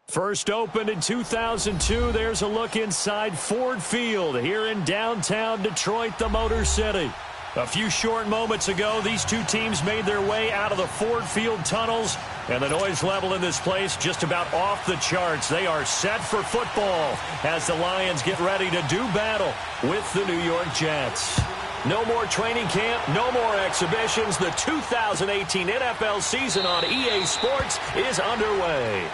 First opened in 2002, there's a look inside Ford Field here in downtown Detroit, the Motor City. A few short moments ago, these two teams made their way out of the Ford Field tunnels, and the noise level in this place just about off the charts. They are set for football as the Lions get ready to do battle with the New York Jets. No more training camp, no more exhibitions. The 2018 NFL season on EA Sports is underway.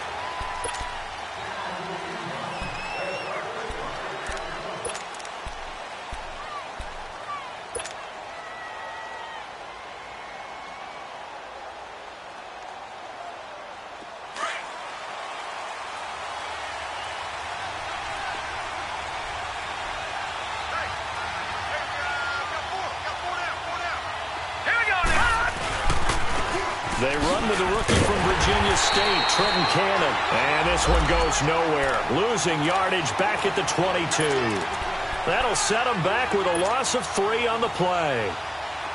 They run to the rookie from Virginia State, Trenton Cannon. And this one goes nowhere. Losing yardage back at the 22. That'll set them back with a loss of 3 on the play.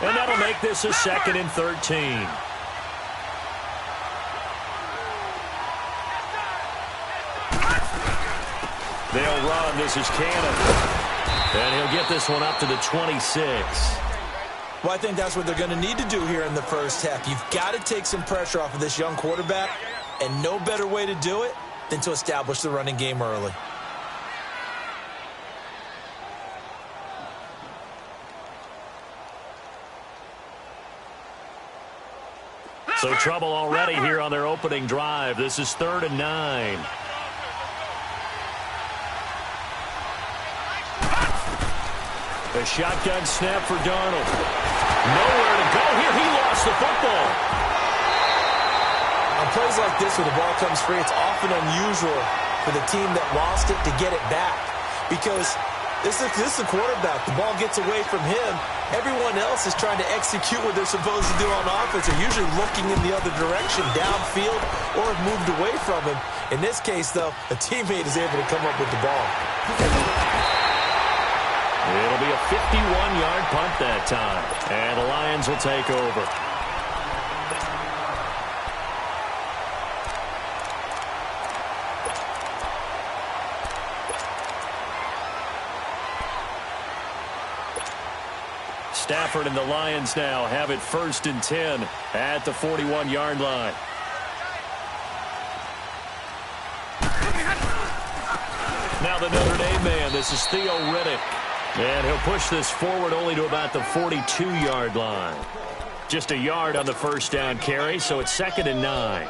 And that'll make this a 2nd and 13. They'll run. This is Cannon. And he'll get this one up to the 26. Well, I think that's what they're going to need to do here in the first half. You've got to take some pressure off of this young quarterback, and no better way to do it than to establish the running game early. So trouble already here on their opening drive. This is 3rd and 9. A shotgun snap for Darnold. Nowhere to go here. He lost the football. On plays like this, when the ball comes free, it's often unusual for the team that lost it to get it back. Because this is the quarterback. The ball gets away from him. Everyone else is trying to execute what they're supposed to do on offense. They're usually looking in the other direction, downfield, or have moved away from him. In this case, though, a teammate is able to come up with the ball. It'll be a 51-yard punt that time. And the Lions will take over. Stafford and the Lions now have it 1st and 10 at the 41-yard line. Now the Notre Dame man, this is Theo Riddick. And he'll push this forward only to about the 42-yard line. Just a yard on the first down carry, so it's 2nd and 9.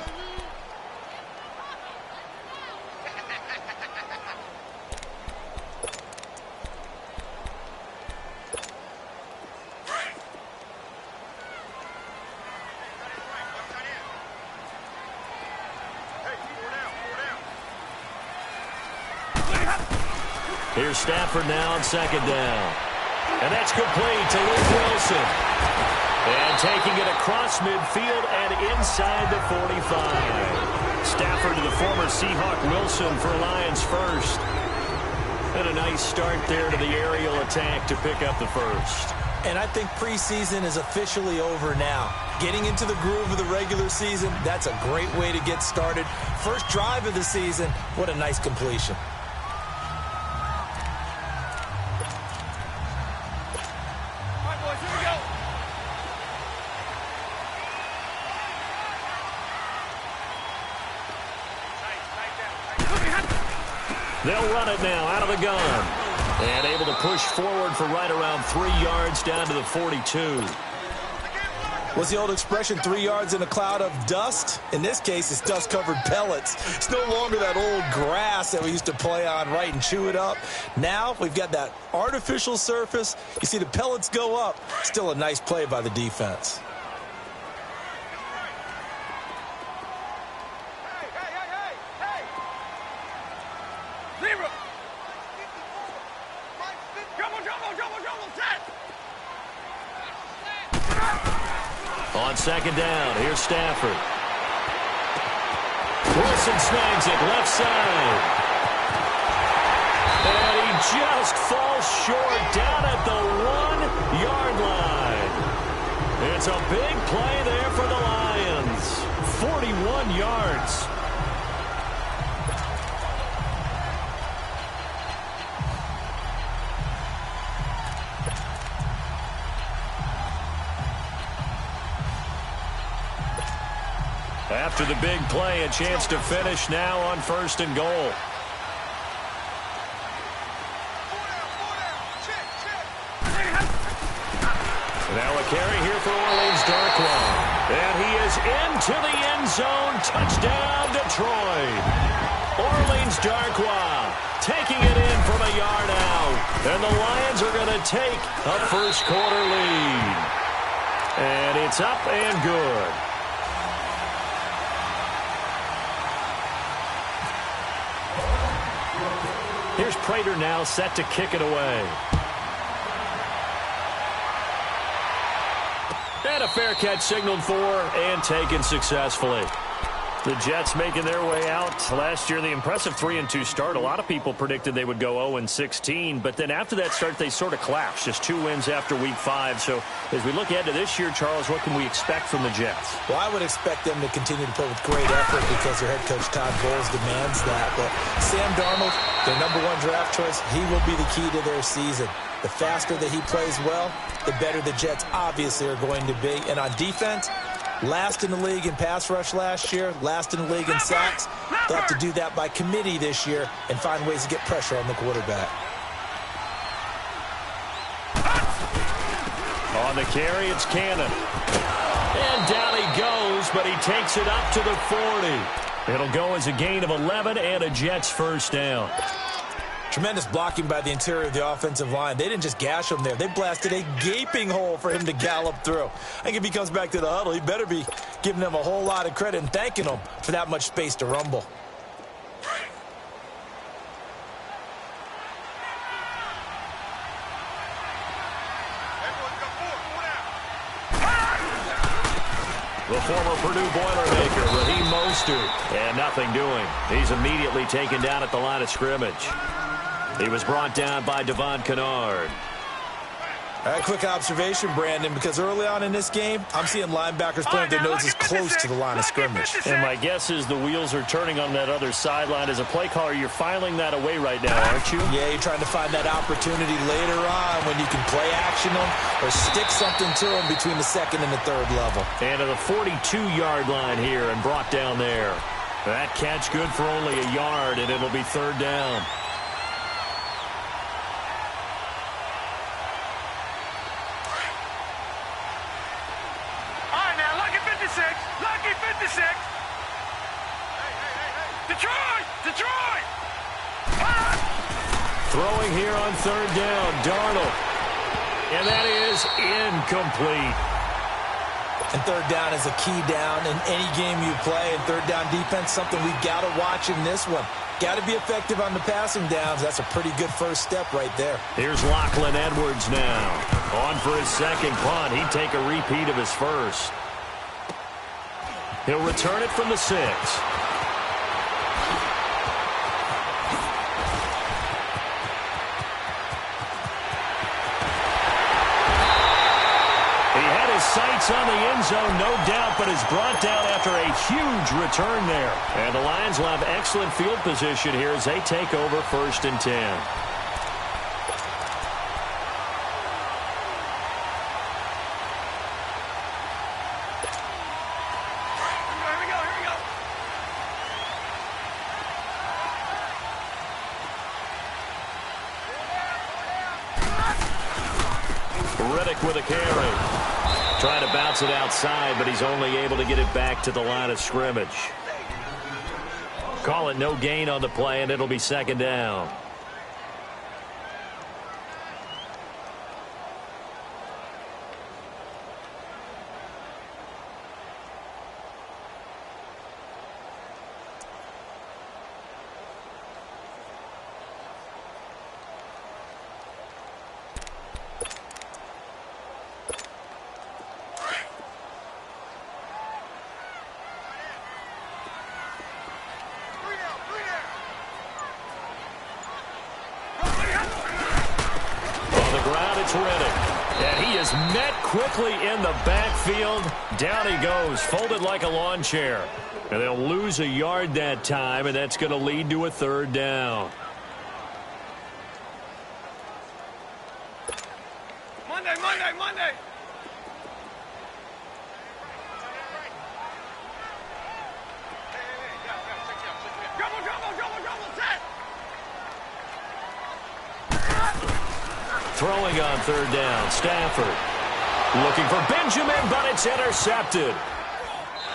Here's Stafford now on 2nd down. And that's complete to Luke Wilson. And taking it across midfield and inside the 45. Stafford to the former Seahawk Wilson for Lions first. And a nice start there to the aerial attack to pick up the first. And I think preseason is officially over now. Getting into the groove of the regular season, that's a great way to get started. First drive of the season, what a nice completion. They'll run it now out of the gun. And able to push forward for right around 3 yards down to the 42. What's the old expression, 3 yards in a cloud of dust? In this case, it's dust-covered pellets. It's no longer that old grass that we used to play on, right, and chew it up. Now we've got that artificial surface. You see the pellets go up. Still a nice play by the defense. On 2nd down, here's Stafford. Wilson snags it left side. And he just falls short down at the 1-yard line. It's a big play there for the Lions. 41 yards. After the big play, a chance to finish now on 1st and goal. Now a carry here for Orleans Darkwa. And he is into the end zone. Touchdown, Detroit. Orleans Darkwa taking it in from a yard out. And the Lions are going to take a first-quarter lead. And it's up and good. Here's Prater now set to kick it away. And a fair catch signaled for and taken successfully. The Jets making their way out. Last year, the impressive 3-2 start. A lot of people predicted they would go 0-16, but then after that start, they sort of collapsed. Just 2 wins after Week 5. So as we look ahead to this year, Charles, what can we expect from the Jets? Well, I would expect them to continue to play with great effort because their head coach, Todd Bowles, demands that. But Sam Darnold, their #1 draft choice, he will be the key to their season. The faster that he plays well, the better the Jets obviously are going to be. And on defense, last in the league in pass rush last year, last in the league in sacks. They'll have to do that by committee this year and find ways to get pressure on the quarterback. On the carry, it's Cannon. And down he goes, but he takes it up to the 40. It'll go as a gain of 11 and a Jets first down. Tremendous blocking by the interior of the offensive line. They didn't just gash him there. They blasted a gaping hole for him to gallop through. I think if he comes back to the huddle, he better be giving them a whole lot of credit and thanking them for that much space to rumble. The former Purdue Boilermaker, Raheem Mostert, and nothing doing. He's immediately taken down at the line of scrimmage. He was brought down by Devon Kennard. All right, quick observation, Brandon, because early on in this game, I'm seeing linebackers playing their noses close to the line of scrimmage. And my guess is the wheels are turning on that other sideline. As a play caller, you're filing that away right now, aren't you? Yeah, you're trying to find that opportunity later on when you can play action them or stick something to them between the 2nd and the 3rd level. And to the 42-yard line here and brought down there. That catch good for only a yard, and it'll be 3rd down. Lucky 56. Detroit! Detroit! Throwing here on 3rd down, Darnold. And that is incomplete. And 3rd down is a key down in any game you play. And 3rd down defense, something we've got to watch in this one. Got to be effective on the passing downs. That's a pretty good first step right there. Here's Lachlan Edwards now. On for his 2nd punt. He'd take a repeat of his first. He'll return it from the 6. Sights on the end zone, no doubt, but is brought down after a huge return there. And the Lions will have excellent field position here as they take over 1st and 10. Riddick with a carry. Trying to bounce it outside, but he's only able to get it back to the line of scrimmage. Call it no gain on the play, and it'll be 2nd down. And he is met quickly in the backfield. Down he goes, folded like a lawn chair. And they'll lose a yard that time, and that's going to lead to a 3rd down. Monday. Throwing on third down, Stafford. Looking for Benjamin, but it's intercepted.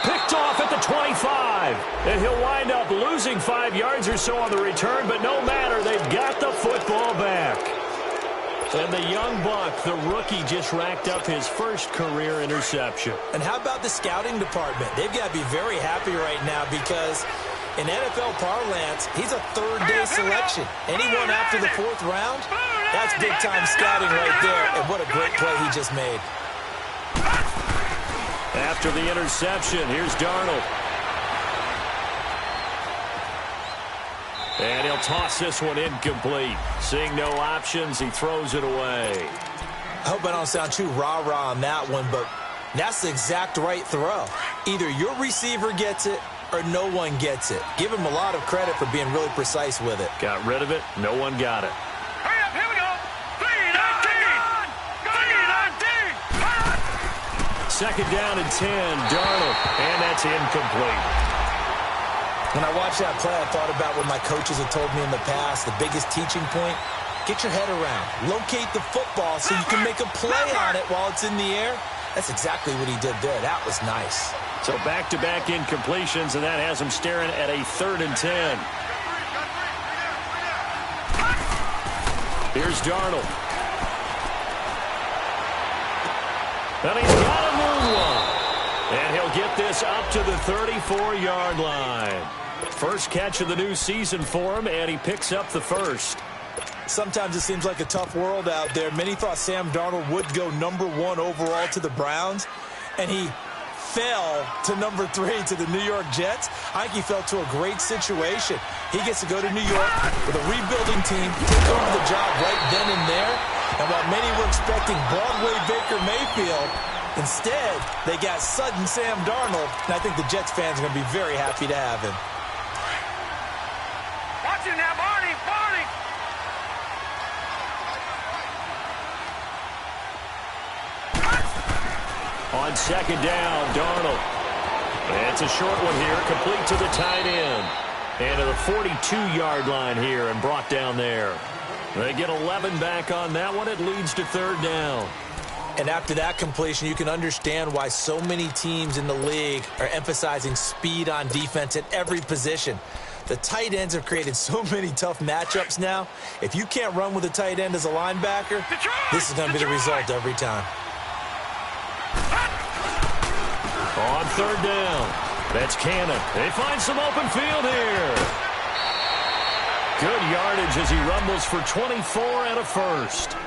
Picked off at the 25. And he'll wind up losing 5 yards or so on the return, but no matter, they've got the football back. And the young buck, the rookie, just racked up his first career interception. And how about the scouting department? They've got to be very happy right now because in NFL parlance, he's a third-day selection. Anyone after the 4th round, that's big-time scouting right there. And what a great play he just made. After the interception, here's Darnold. And he'll toss this one incomplete. Seeing no options, he throws it away. I hope I don't sound too rah-rah on that one, but that's the exact right throw. Either your receiver gets it or no one gets it. Give him a lot of credit for being really precise with it. Got rid of it. No one got it. Hurry up, here we go. 3-19. 2nd down and 10, Darnold. And that's incomplete. When I watched that play, I thought about what my coaches have told me in the past. The biggest teaching point, get your head around. Locate the football so you can make a play on it while it's in the air. That's exactly what he did there. That was nice. So back-to-back incompletions, and that has him staring at a 3rd and 10. Here's Darnold. And he's got a moonwalk. And he'll get this up to the 34-yard line. First catch of the new season for him, and he picks up the first. Sometimes it seems like a tough world out there. Many thought Sam Darnold would go #1 overall to the Browns, and he fell to #3 to the New York Jets. I think he fell to a great situation. He gets to go to New York with a rebuilding team, take over the job right then and there. And while many were expecting Broadway Baker Mayfield, instead, they got sudden Sam Darnold, and I think the Jets fans are going to be very happy to have him. Watch him now, Barney, Barney. On 2nd down, Darnold. It's a short one here, complete to the tight end. And to the 42-yard line here and brought down there. They get 11 back on that one. It leads to 3rd down. And after that completion, you can understand why so many teams in the league are emphasizing speed on defense at every position. The tight ends have created so many tough matchups now. If you can't run with a tight end as a linebacker, this is going to be the result every time. On 3rd down, that's Cannon. They find some open field here. Good yardage as he rumbles for 24 and a first.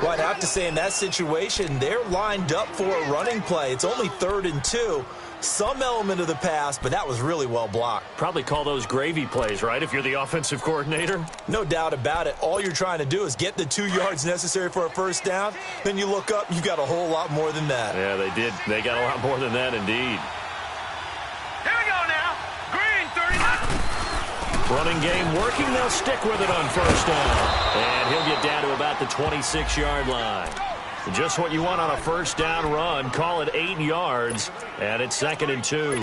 Well, I'd have to say in that situation, they're lined up for a running play. It's only 3rd and 2. Some element of the pass, but that was really well blocked. Probably call those gravy plays, right, if you're the offensive coordinator? No doubt about it. All you're trying to do is get the 2 yards necessary for a first down. Then you look up, you got a whole lot more than that. Yeah, they did. They got a lot more than that, indeed. Here we go now. Green, 39. Running game working. They'll stick with it on 1st down. And he'll get down to about the 26-yard line. Just what you want on a 1st down run. Call it 8 yards, and it's 2nd and 2.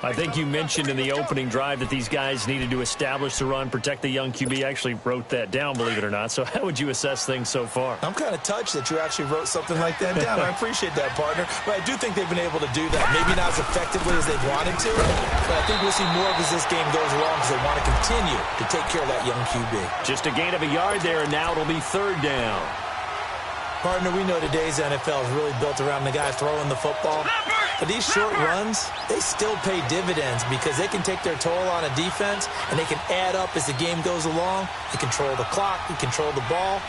I think you mentioned in the opening drive that these guys needed to establish the run, protect the young QB. I actually wrote that down, believe it or not. So how would you assess things so far? I'm kind of touched that you actually wrote something like that down. I appreciate that, partner. But I do think they've been able to do that. Maybe not as effectively as they wanted to, but I think we'll see more of as this game goes along because they want to continue to take care of that young QB. Just a gain of a yard there, and now it'll be 3rd down. Partner, we know today's NFL is really built around the guy throwing the football. But these short runs, they still pay dividends because they can take their toll on a defense, and they can add up as the game goes along. They control the clock, they control the ball,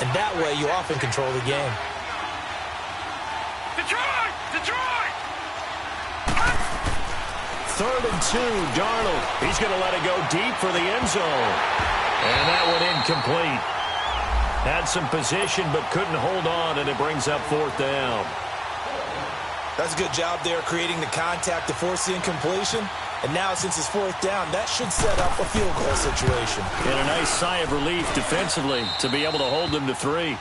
and that way you often control the game. Detroit! Detroit! 3rd and 2, Darnold. He's going to let it go deep for the end zone. And that one incomplete. Had some position but couldn't hold on, and it brings up 4th down. That's a good job there creating the contact to force the incompletion. And now since it's 4th down, that should set up a field goal situation. And a nice sigh of relief defensively to be able to hold them to 3.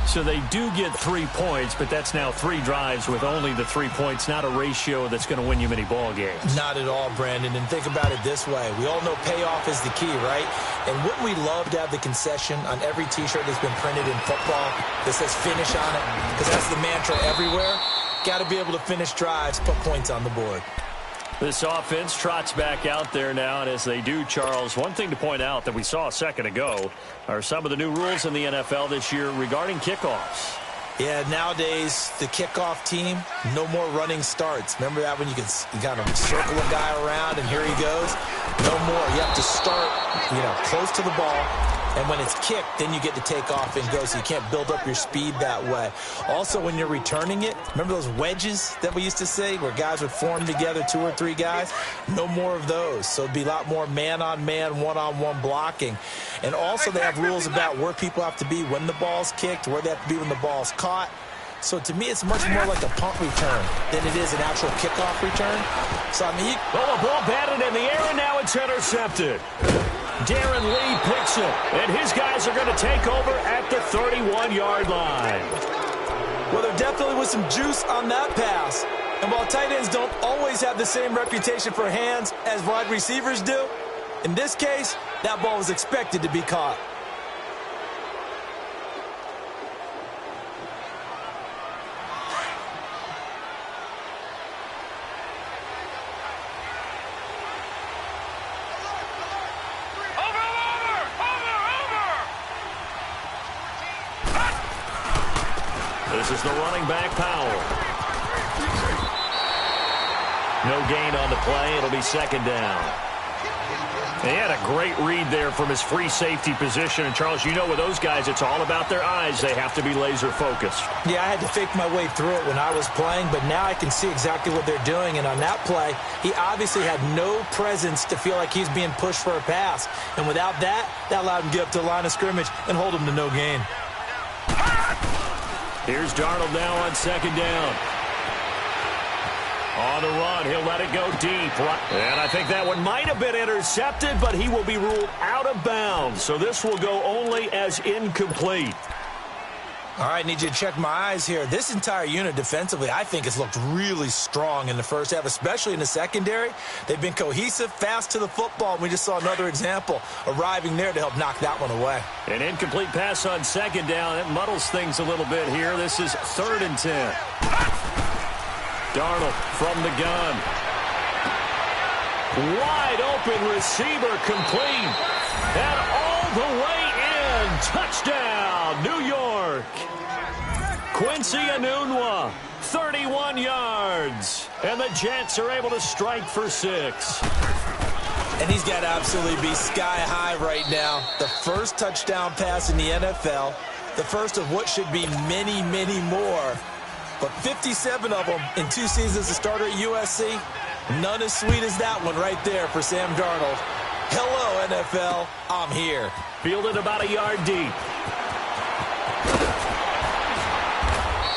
So they do get 3 points, but that's now 3 drives with only the 3 points, not a ratio that's going to win you many ball games. Not at all, Brandon. And think about it this way. We all know payoff is the key, right? And wouldn't we love to have the concession on every T-shirt that's been printed in football that says finish on it? Because that's the mantra everywhere. Got to be able to finish drives, put points on the board. This offense trots back out there now, and as they do, Charles, one thing to point out that we saw a second ago are some of the new rules in the NFL this year regarding kickoffs. Yeah, nowadays, the kickoff team, no more running starts. Remember that when you kind of circle a guy around and here he goes? No more. You have to start, close to the ball. And when it's kicked, then you get to take off and go, so you can't build up your speed that way. Also, when you're returning it, remember those wedges that we used to say where guys would form together, 2 or 3 guys? No more of those. So it'd be a lot more man-on-man, one-on-one blocking. And also they have rules about where people have to be when the ball's kicked, where they have to be when the ball's caught. So to me, it's much more like a punt return than it is an actual kickoff return. So, I mean, the ball batted in the air, and now it's intercepted. Darren Lee picks it, and his guys are going to take over at the 31-yard line. Well, there definitely was some juice on that pass. And while tight ends don't always have the same reputation for hands as wide receivers do, in this case, that ball was expected to be caught. This is the running back, Powell. No gain on the play. It'll be second down. He had a great read there from his free safety position. And, Charles, you know with those guys, it's all about their eyes. They have to be laser focused. Yeah, I had to fake my way through it when I was playing, but now I can see exactly what they're doing. And on that play, he obviously had no presence to feel like he's being pushed for a pass. And without that, that allowed him to get up to the line of scrimmage and hold him to no gain. Here's Darnold now on second down. On the run, he'll let it go deep. And I think that one might have been intercepted, but he will be ruled out of bounds. So this will go only as incomplete. All right, need you to check my eyes here. This entire unit defensively, I think, has looked really strong in the first half, especially in the secondary. They've been cohesive, fast to the football, and we just saw another example arriving there to help knock that one away. An incomplete pass on second down. It muddles things a little bit here. This is 3rd and 10. Darnold from the gun. Wide open receiver complete. And all the way in. Touchdown, New York. Quincy Enunwa, 31 yards. And the Jets are able to strike for 6. And he's got to absolutely be sky high right now. The first touchdown pass in the NFL. The first of what should be many, many more. But 57 of them in 2 seasons as a starter at USC. None as sweet as that one right there for Sam Darnold. Hello, NFL. I'm here. Fielded about a yard deep.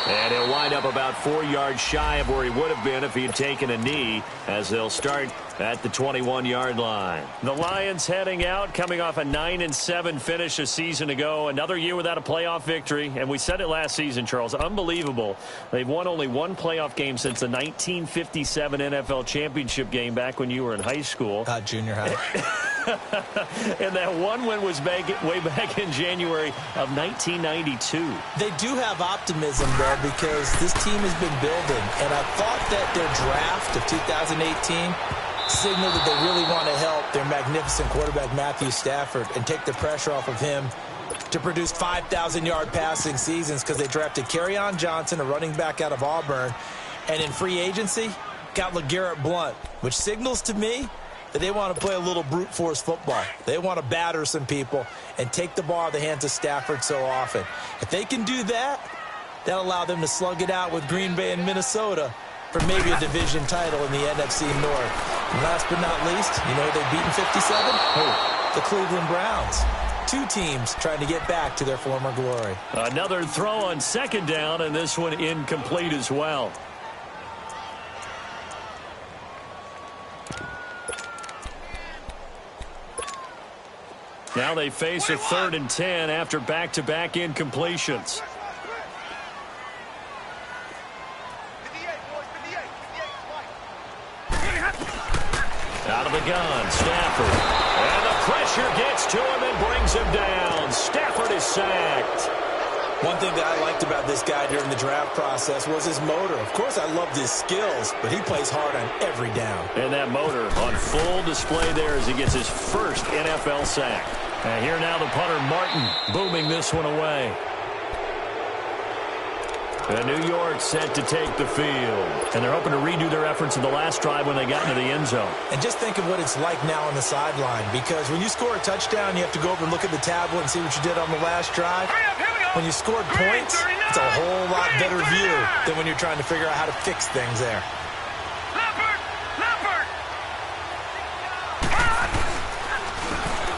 And he'll wind up about 4 yards shy of where he would have been if he had taken a knee, as they'll start at the 21-yard line. The Lions heading out, coming off a 9-7 finish a season ago. Another year without a playoff victory. And we said it last season, Charles, unbelievable. They've won only 1 playoff game since the 1957 NFL championship game back when you were in high school. Junior high. And that one win was way back in January of 1992. They do have optimism, though, because this team has been building. And I thought that their draft of 2018 signaled that they really want to help their magnificent quarterback, Matthew Stafford, and take the pressure off of him to produce 5,000-yard passing seasons, because they drafted Kerryon Johnson, a running back out of Auburn, and in free agency, got LeGarrette Blount, which signals to me that they want to play a little brute force football. They want to batter some people and take the ball out of the hands of Stafford so often. If they can do that, that'll allow them to slug it out with Green Bay and Minnesota for maybe a division title in the NFC North. And last but not least, you know they've beaten 57? Oh, the Cleveland Browns. 2 teams trying to get back to their former glory. Another throw on second down, and this one incomplete as well. Now they face a 3rd and 10 after back-to-back incompletions. the gun, Stafford. And the pressure gets to him and brings him down. Stafford is sacked. One thing that I liked about this guy during the draft process was his motor. Of course, I loved his skills, but he plays hard on every down. And that motor on full display there as he gets his first NFL sack. And here now the punter, Martin, booming this one away. And New York set to take the field. And they're hoping to redo their efforts in the last drive when they got into the end zone. And just think of what it's like now on the sideline, because when you score a touchdown, you have to go over and look at the tablet and see what you did on the last drive. When you scored points, it's a whole lot better view than when you're trying to figure out how to fix things there.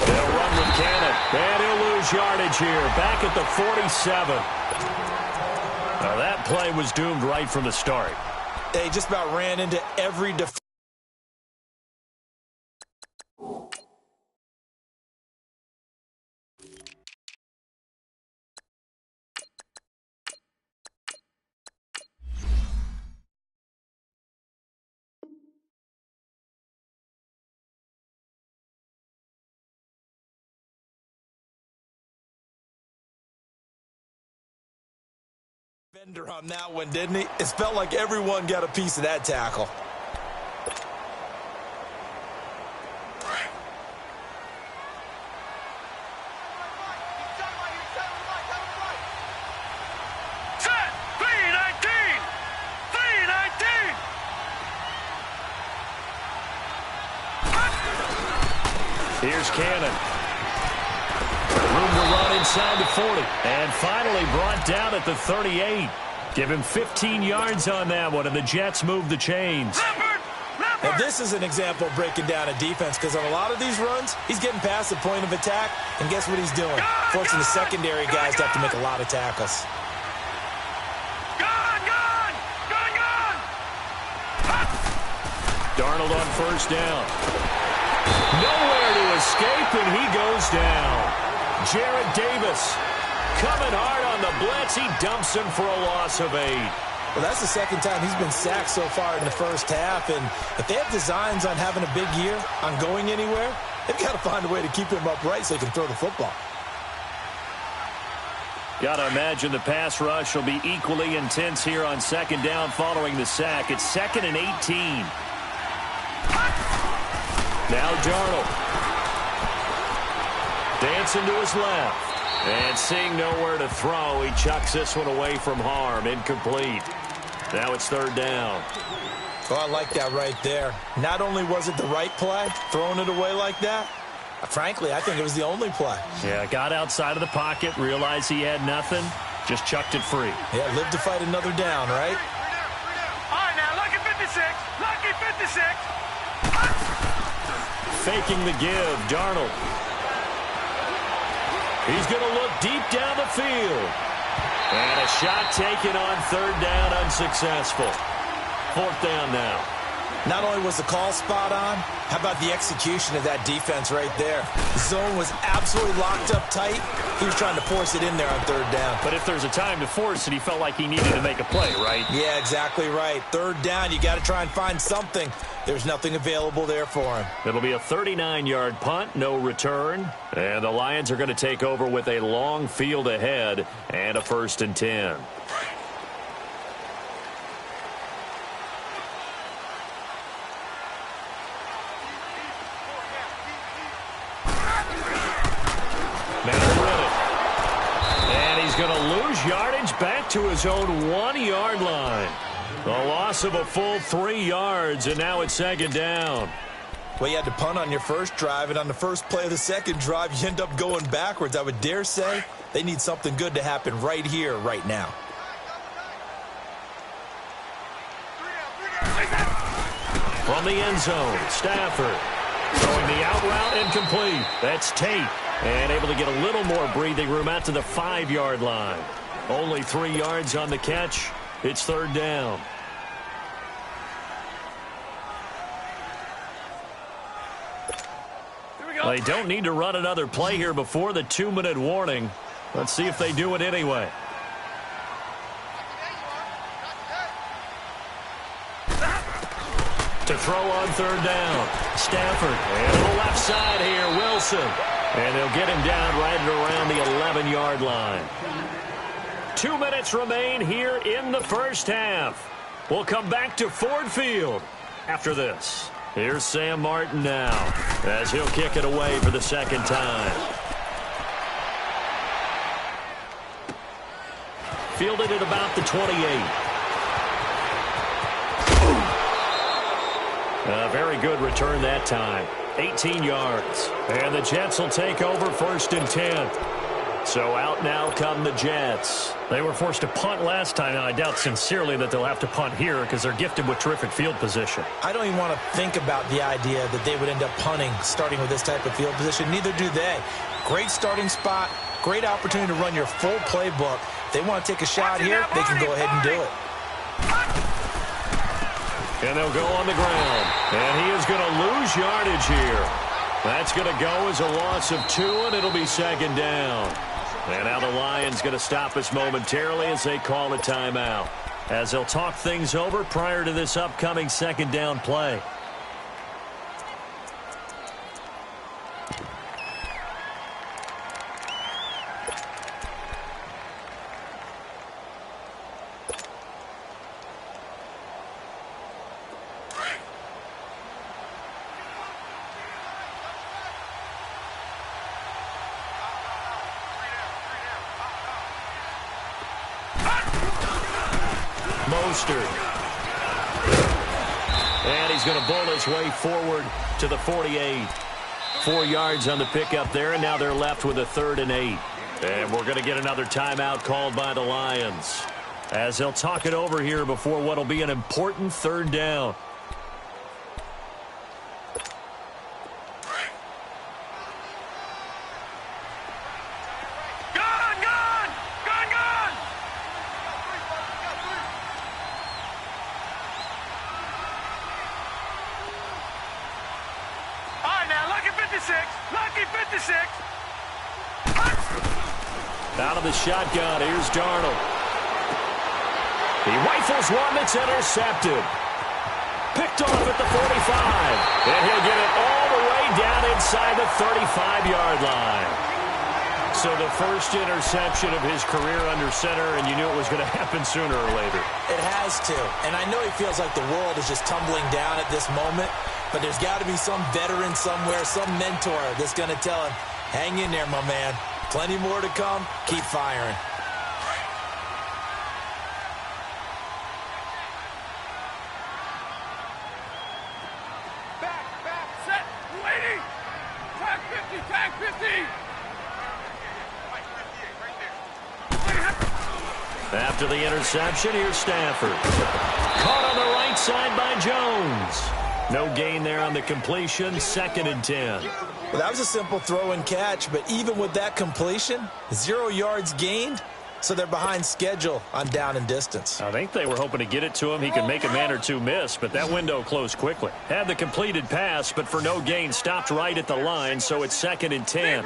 They'll run with Cannon, and he'll lose yardage here, back at the 47. Now that play was doomed right from the start. They just about ran into every defense. On that one, didn't he? It felt like everyone got a piece of that tackle. Set! 319! 319! Here's Cannon. Room to run inside the 40. And finally brought down at the 38. Give him 15 yards on that one, and the Jets move the chains. Now, this is an example of breaking down a defense, because on a lot of these runs, he's getting past the point of attack, and guess what he's doing? Forcing the secondary guys to have to make a lot of tackles. Darnold on first down. Nowhere to escape, and he goes down. Jarrett Davis coming hard on the blitz. He dumps him for a loss of 8. Well, that's the second time he's been sacked so far in the first half, and if they have designs on having a big year, on going anywhere, they've got to find a way to keep him upright so he can throw the football. Got to imagine the pass rush will be equally intense here on second down following the sack. It's 2nd and 18. Now Darnold. Dancing to his left. And seeing nowhere to throw, he chucks this one away from harm. Incomplete. Now it's 3rd down. Oh, I like that right there. Not only was it the right play, throwing it away like that, frankly, I think it was the only play. Yeah, got outside of the pocket, realized he had nothing, just chucked it free. Yeah, live to fight another down, right? All right, now, lucky 56. Lucky 56. Faking the give, Darnold. He's going to look deep down the field. And a shot taken on 3rd down, unsuccessful. 4th down now. Not only was the call spot on, how about the execution of that defense right there? The zone was absolutely locked up tight. He was trying to force it in there on 3rd down. But if there's a time to force it, he felt like he needed to make a play, right? Yeah, exactly right. 3rd down, you got to try and find something. There's nothing available there for him. It'll be a 39-yard punt, no return. And the Lions are going to take over with a long field ahead and a 1st and 10. Going to lose yardage back to his own 1-yard line. A loss of a full 3 yards, and now it's 2nd down. Well, you had to punt on your first drive, and on the first play of the second drive, you end up going backwards. I would dare say they need something good to happen right here, right now. From the end zone, Stafford throwing the out route incomplete. That's Tate. And able to get a little more breathing room out to the 5-yard line. Only 3 yards on the catch. It's 3rd down. They don't need to run another play here before the 2-minute warning. Let's see if they do it anyway. To throw on third down. Stafford. And to the left side here, Wilson. And they'll get him down right at around the 11-yard line. 2 minutes remain here in the first half. We'll come back to Ford Field after this. Here's Sam Martin now as he'll kick it away for the second time. Fielded at about the 28. A very good return that time. 18 yards. And the Jets will take over 1st and 10. So out now come the Jets. They were forced to punt last time. Now, I doubt sincerely that they'll have to punt here because they're gifted with terrific field position. I don't even want to think about the idea that they would end up punting starting with this type of field position. Neither do they. Great starting spot. Great opportunity to run your full playbook. If they want to take a shot here, they can go ahead and do it. And they'll go on the ground. And he is going to lose yardage here. That's going to go as a loss of 2, and it'll be second down. And now the Lions going to stop us momentarily as they call a timeout, as they'll talk things over prior to this upcoming second down play. And he's going to bowl his way forward to the 48. 4 yards on the pickup there, and now they're left with a 3rd and 8. And we're going to get another timeout called by the Lions, as they'll talk it over here before what will be an important 3rd down. Out of the shotgun, here's Darnold. He rifles one that's intercepted. Picked off at the 45. And he'll get it all the way down inside the 35-yard line. So the first interception of his career under center, and you knew it was going to happen sooner or later. It has to. And I know he feels like the world is just tumbling down at this moment, but there's got to be some veteran somewhere, some mentor that's going to tell him, hang in there, my man. Plenty more to come. Keep firing. Back, set, waiting. Tag 50. After the interception, here's Stafford. Caught on the right side by Jones. No gain there on the completion. 2nd and 10. Well, that was a simple throw and catch, but even with that completion, 0 yards gained, so they're behind schedule on down and distance. I think they were hoping to get it to him. He could make a man or two miss, but that window closed quickly. Had the completed pass, but for no gain, stopped right at the line, so it's 2nd and 10.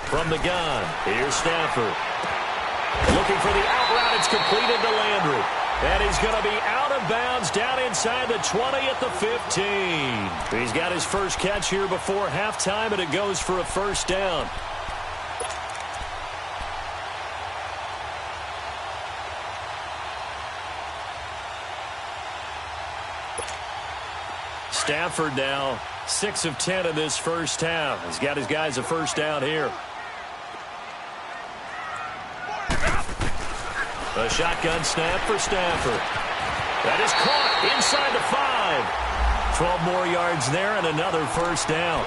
From the gun, here's Stafford. Looking for the out route. It's completed to Landry. And he's going to be out of bounds down inside the 20 at the 15. He's got his first catch here before halftime, and it goes for a 1st down. Stafford now 6 of 10 in this first half. He's got his guys a 1st down here. A shotgun snap for Stafford. That is caught inside the 5. 12 more yards there and another 1st down.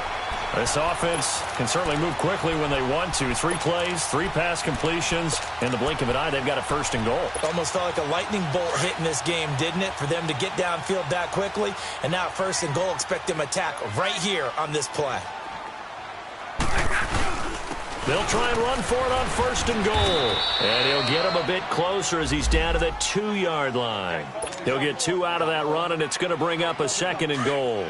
This offense can certainly move quickly when they want to. 3 plays, 3 pass completions. In the blink of an eye, they've got a 1st and goal. Almost felt like a lightning bolt hit in this game, didn't it? For them to get downfield that quickly. And now 1st and goal, expect them to attack right here on this play. They'll try and run for it on 1st and goal. And he'll get him a bit closer as he's down to the 2-yard line. He'll get 2 out of that run, and it's going to bring up a 2nd and goal.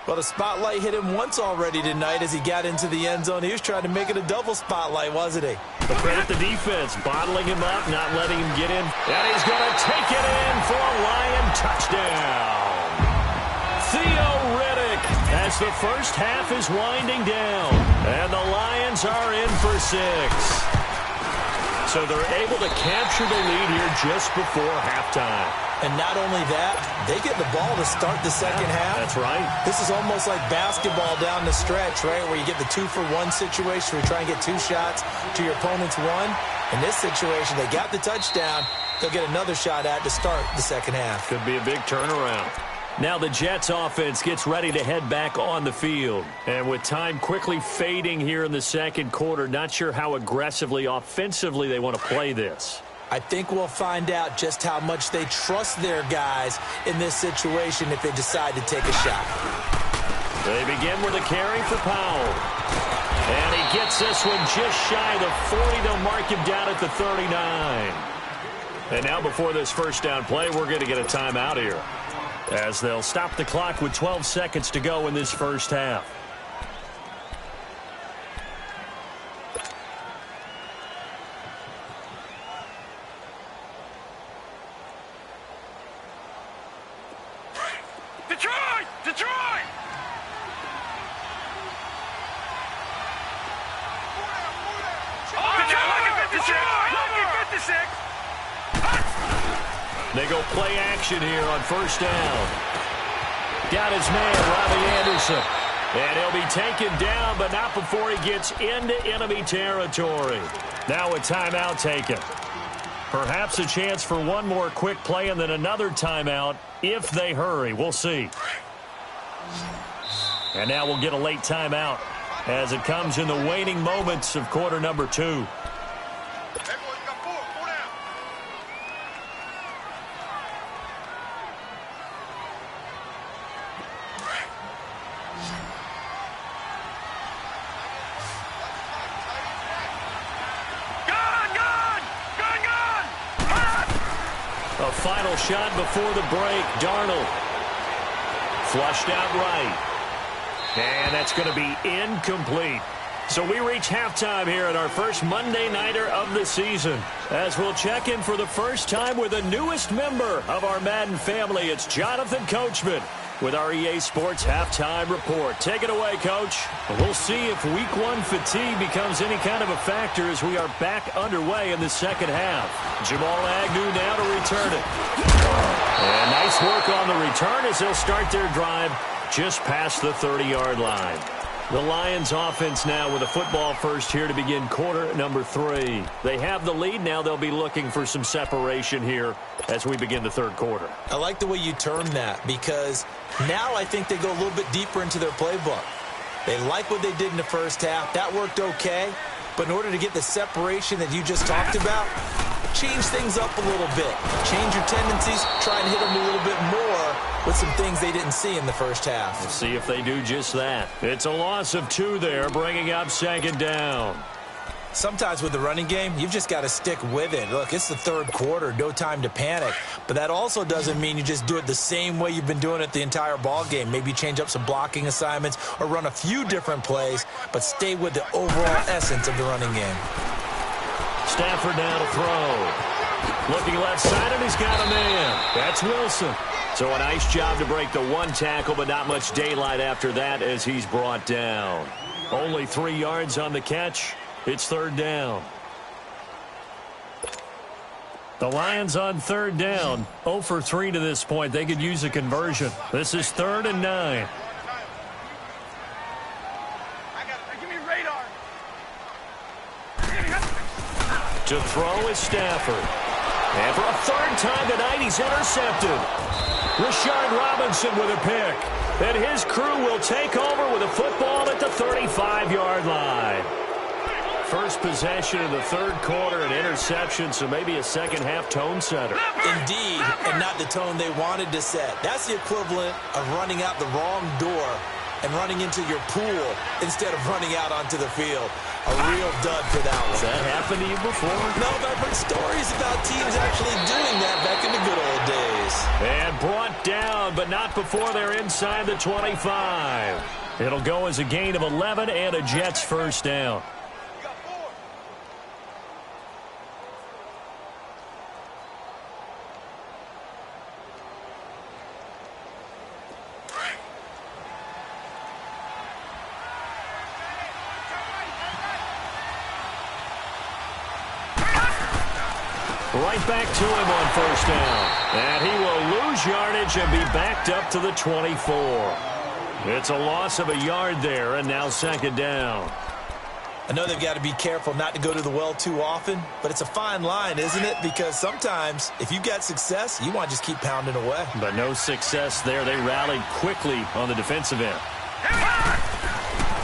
Well, the spotlight hit him once already tonight as he got into the end zone. He was trying to make it a double spotlight, wasn't he? But credit the defense, bottling him up, not letting him get in. And he's going to take it in for a Lion touchdown. Theo Riddick as the first half is winding down. And the Lions are in for 6. So they're able to capture the lead here just before halftime. And not only that, they get the ball to start the second half. That's right. This is almost like basketball down the stretch, right, where you get the 2-for-1 situation where you try and get 2 shots to your opponent's 1. In this situation, they got the touchdown. They'll get another shot at to start the second half. Could be a big turnaround. Now the Jets offense gets ready to head back on the field. And with time quickly fading here in the second quarter, not sure how aggressively, offensively they want to play this. I think we'll find out just how much they trust their guys in this situation if they decide to take a shot. They begin with a carry for Powell. And he gets this one just shy of the 40. They'll mark him down at the 39. And now before this first down play, we're going to get a timeout here, as they'll stop the clock with 12 seconds to go in this first half. Detroit! Detroit! Detroit! 56! They go play action here on first down. Got his man, Robbie Anderson. And he'll be taken down, but not before he gets into enemy territory. Now a timeout taken. Perhaps a chance for one more quick play and then another timeout if they hurry. We'll see. And now we'll get a late timeout as it comes in the waning moments of quarter number 2. A final shot before the break. Darnold flushed out right. And that's going to be incomplete. So we reach halftime here at our first Monday Nighter of the season, as we'll check in for the first time with the newest member of our Madden family. It's Jonathan Coachman with our EA Sports Halftime Report. Take it away, Coach. We'll see if Week 1 fatigue becomes any kind of a factor as we are back underway in the second half. Jamal Agnew now to return it. And nice work on the return as they'll start their drive just past the 30-yard line. The Lions offense now with a football first here to begin quarter number 3. They have the lead. Now they'll be looking for some separation here as we begin the third quarter. I like the way you term that, because now I think they go a little bit deeper into their playbook. They like what they did in the first half. That worked okay. But in order to get the separation that you just talked about, change things up a little bit. Change your tendencies. Try and hit them a little bit more with some things they didn't see in the first half. We'll see if they do just that. It's a loss of 2 there, bringing up second down. Sometimes with the running game, you've just got to stick with it. Look, it's the third quarter, no time to panic. But that also doesn't mean you just do it the same way you've been doing it the entire ball game. Maybe change up some blocking assignments or run a few different plays, but stay with the overall essence of the running game. Stafford now to throw. Looking left side, and he's got a man. That's Wilson. So a nice job to break the 1 tackle, but not much daylight after that as he's brought down. Only 3 yards on the catch. It's third down. The Lions on third down. 0 for 3 to this point. They could use a conversion. This is 3rd and 9. Give me radar. To throw is Stafford. And for a 3rd time tonight, he's intercepted. Rashard Robinson with a pick. And his crew will take over with a football at the 35-yard line. First possession of the third quarter, an interception, so maybe a second-half tone setter. Indeed, and not the tone they wanted to set. That's the equivalent of running out the wrong door and running into your pool instead of running out onto the field. A real dud for that one. Has that happened to you before? No, but I've heard stories about teams actually doing that back in the good old days. And brought down, but not before they're inside the 25. It'll go as a gain of 11 and a Jets first down. Right back to him on first down. And he will lose yardage and be backed up to the 24. It's a loss of a yard there, and now second down. I know they've got to be careful not to go to the well too often, but it's a fine line, isn't it? Because sometimes, if you've got success, you want to just keep pounding away. But no success there. They rallied quickly on the defensive end.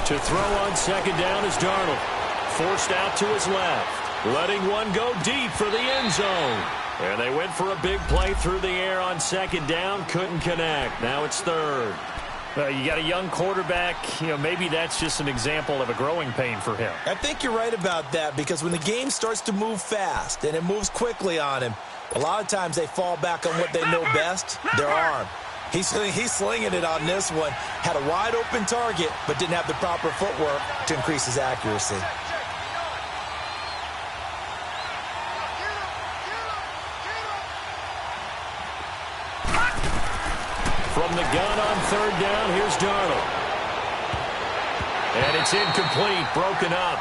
To throw on second down is Darnold. Forced out to his left. Letting one go deep for the end zone. And they went for a big play through the air on second down. Couldn't connect. Now it's third. You got a young quarterback. Maybe that's just an example of a growing pain for him. I think you're right about that, because when the game starts to move fast and it moves quickly on him, a lot of times they fall back on what they know best, their arm. He's slinging it on this one. Had a wide open target, but didn't have the proper footwork to increase his accuracy. From the gun on third down, here's Darnold. And it's incomplete, broken up.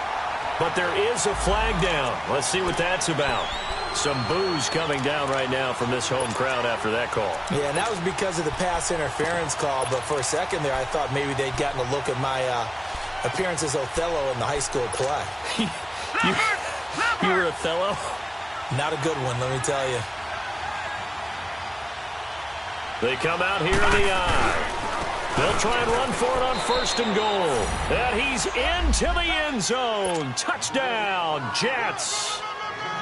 But there is a flag down. Let's see what that's about. Some boos coming down right now from this home crowd after that call. Yeah, and that was because of the pass interference call. But for a second there, I thought maybe they'd gotten a look at my appearance as Othello in the high school play. you were Othello? Not a good one, let me tell you. They come out here in the eye. They'll try and run for it on first and goal. And he's into the end zone. Touchdown, Jets.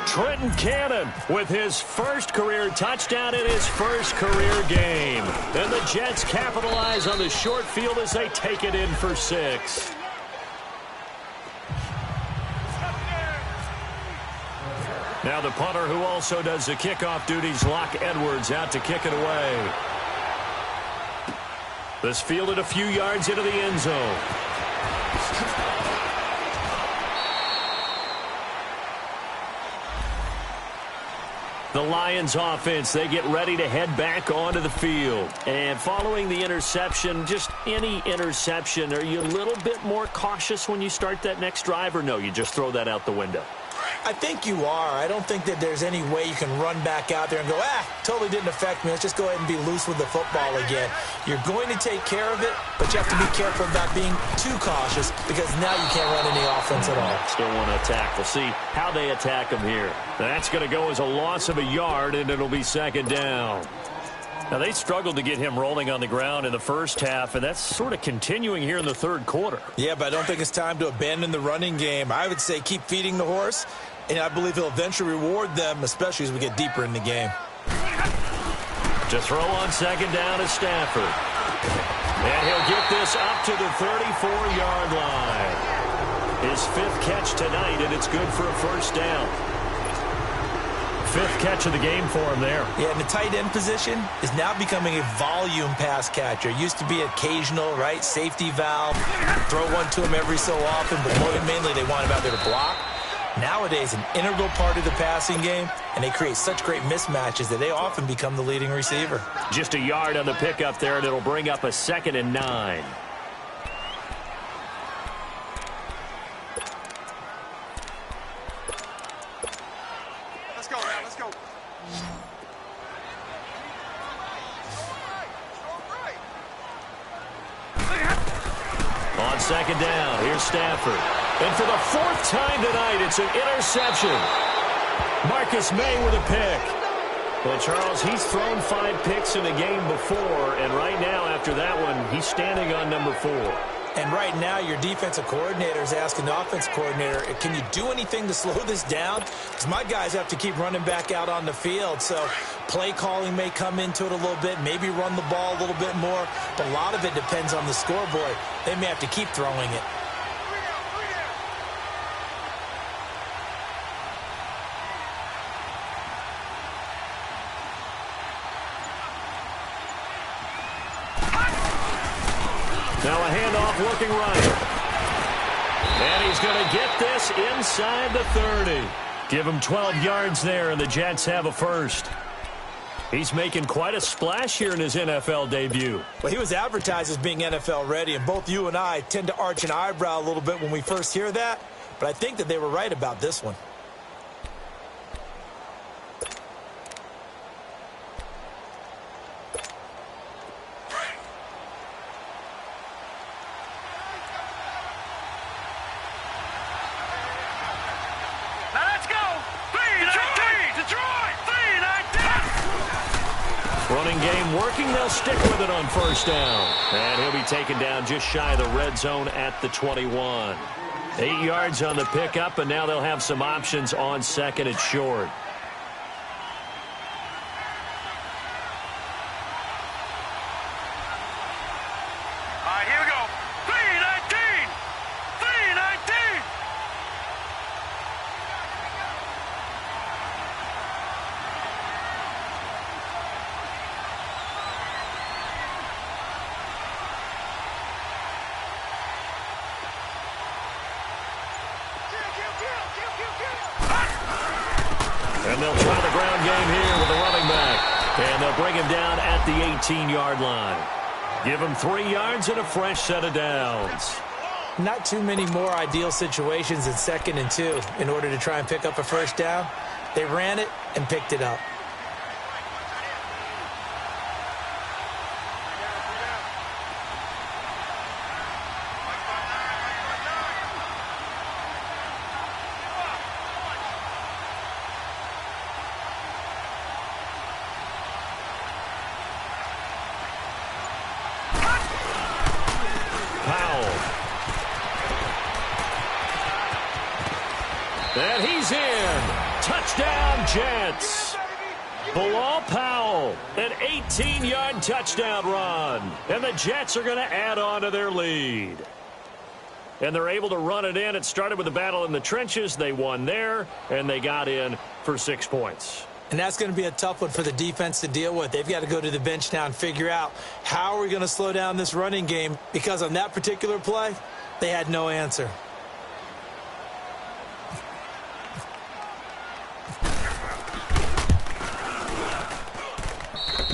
Trenton Cannon with his first career touchdown in his first career game. And the Jets capitalize on the short field as they take it in for 6. Now the punter, who also does the kickoff duties, Locke Edwards, out to kick it away. This fielded a few yards into the end zone. The Lions offense, they get ready to head back onto the field. And following the interception, just any interception, are you a little bit more cautious when you start that next drive, or no, you just throw that out the window? I think you are. I don't think that there's any way you can run back out there and go, totally didn't affect me. Let's just go ahead and be loose with the football again. You're going to take care of it, but you have to be careful about being too cautious, because now you can't run any offense at all. Still want to attack. We'll see how they attack them here. That's going to go as a loss of a yard, and it'll be second down. Now, they struggled to get him rolling on the ground in the first half, and that's sort of continuing here in the third quarter. Yeah, but I don't think it's time to abandon the running game. I would say keep feeding the horse, and I believe he'll eventually reward them, especially as we get deeper in the game. To throw on second down is Stafford. And he'll get this up to the 34-yard line. His 5th catch tonight, and it's good for a first down. 5th catch of the game for him there. Yeah, and the tight end position is now becoming a volume pass catcher. Used to be occasional, right? Safety valve. Throw one to him every so often, but mainly they want him out there to block. Nowadays, an integral part of the passing game, and they create such great mismatches that they often become the leading receiver. Just a yard on the pickup there, and it'll bring up a 2nd and 9. On second down, here's Stafford. And for the 4th time tonight, it's an interception. Marcus May with a pick. Well, Charles, he's thrown 5 picks in a game before, and right now, after that one, he's standing on number 4. And right now, your defensive coordinator is asking the offensive coordinator, can you do anything to slow this down? Because my guys have to keep running back out on the field. So play calling may come into it a little bit, maybe run the ball a little bit more. But a lot of it depends on the scoreboard. They may have to keep throwing it. Now a handoff looking right. And he's going to get this inside the 30. Give him 12 yards there, and the Jets have a first. He's making quite a splash here in his NFL debut. Well, he was advertised as being NFL ready, and both you and I tend to arch an eyebrow a little bit when we first hear that, but I think that they were right about this one. Running game working. They'll stick with it on first down. And he'll be taken down just shy of the red zone at the 21. 8 yards on the pickup, and now they'll have some options on second and short. All right, here we go. 3-19! 3-19! And they'll try the ground game here with a running back. And they'll bring him down at the 18-yard line. Give him 3 yards and a fresh set of downs. Not too many more ideal situations in 2nd and 2 in order to try and pick up a first down. They ran it and picked it up. And he's in. Touchdown, Jets. Bilal Powell, an 18-yard touchdown run. And the Jets are going to add on to their lead. And they're able to run it in. It started with a battle in the trenches. They won there, and they got in for 6 points. And that's going to be a tough one for the defense to deal with. They've got to go to the bench now and figure out how are we going to slow down this running game, because on that particular play, they had no answer.